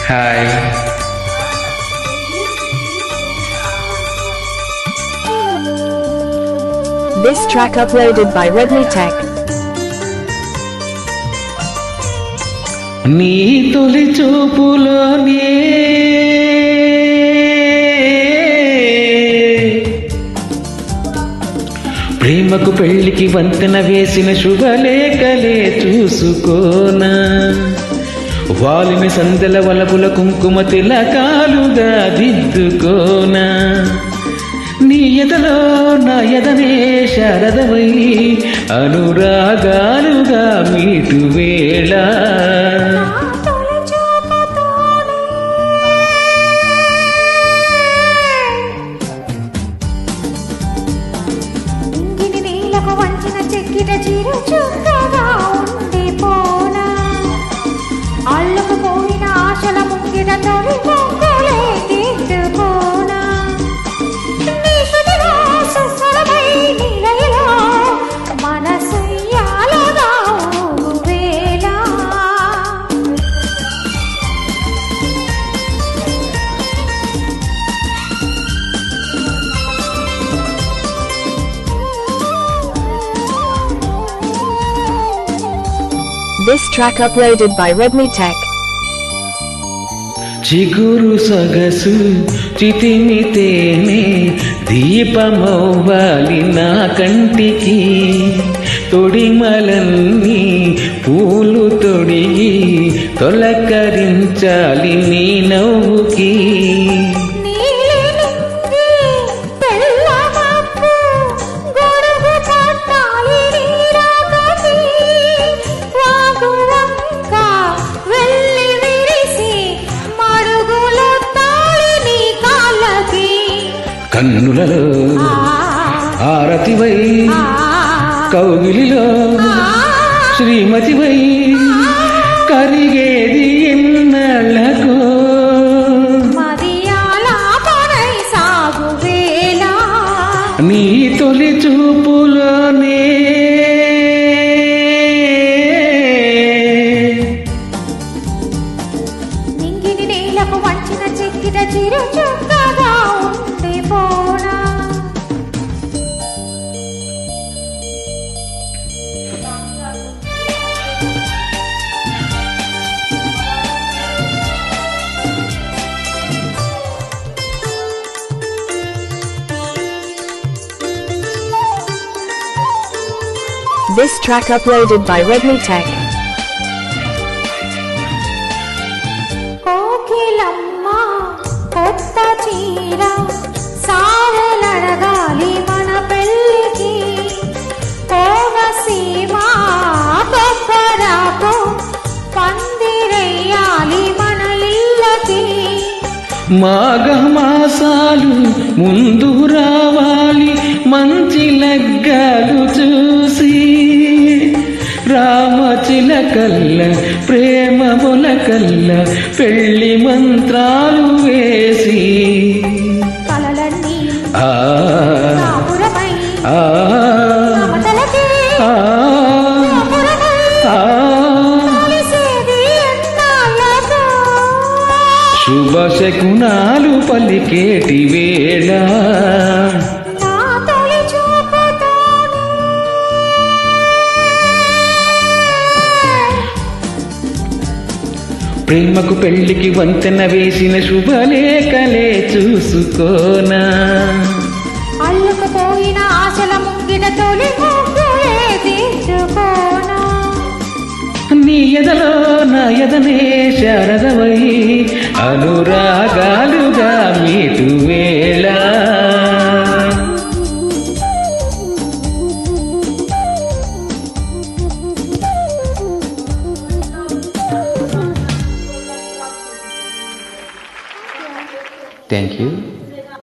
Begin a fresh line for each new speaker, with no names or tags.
Hi.
This track uploaded by Redmi Tech.
నీ తొలి చూపులోనే ప్రేమకు పెళ్లికి వంతెన వేసిన శుభలేఖలే చూసుకోనా, వాలిని సందెల వలపుల కుంకుమ తిలకాలుగా దిద్దుకోనా, నీ ఎదలో నా ఎదనే శారదవై అనురాగాలుగా మీటు వేళ.
వంచిన చెక్కిట చిరు చుక్కగా ఉండిపోనా, అల్లుకు పోయిన ఆశల ముంగిట తొలి మొక్కలే తీర్చుకోనా, నీ శృతిలో సుస్వరమై నిలయలో మనసు యాలగా ఊగువేళ.
This track uploaded by Redmi Tech.
చిగురు సొగసు చితిమితేనే దీపమవ్వాలి నా కంటికి, తొడిమలన్నీ పూలు తొడిగి తొలకరించాలి నీ నవ్వుకి. కన్నులలో ఆరతివై కౌగిలిలో శ్రీమతివై కరిగేది ఎన్నళ్ళకో, నీ తొలి చూపులోనే
నింగిని నేలకు వంచిన చెక్కిట చిరు చుక్కగా ఉండిపోనా.
This track uploaded by Redmi Tech.
Kokilamma కొత్త చీర సారలడగాలి మన పెళ్ళికి, కోనసీమ కొబ్బరాకు పందిరేయాలి మన ఇళ్ళకి,
మాఘమాసాలు ముందు రావాలి మంచి లగ్గాలు చూసి, రామచిలకల్ల ప్రేమ మొలకల్ల పెళ్లి మంత్రాలు వేసి,
కలలన్నీ
ఆ
కాపురమై
ఆ
మమతలకి
ఆ
కలిసేది ఎన్నాళ్ళకో.
శుభ శకునాలు పలికేటి వేళ,
నా తొలి చూపుతోనే
ప్రేమకు పెళ్లికి వంతెన వేసిన శుభలేఖలే చూసుకోనా,
అల్లుకుపోయిన ఆశల ముంగిట తొలి ముగ్గులే తీర్చుకోనా,
నీ ఎదలో నా ఎదనే శారదవై అనురాగాలుగా మీటు వేళ. Thank you.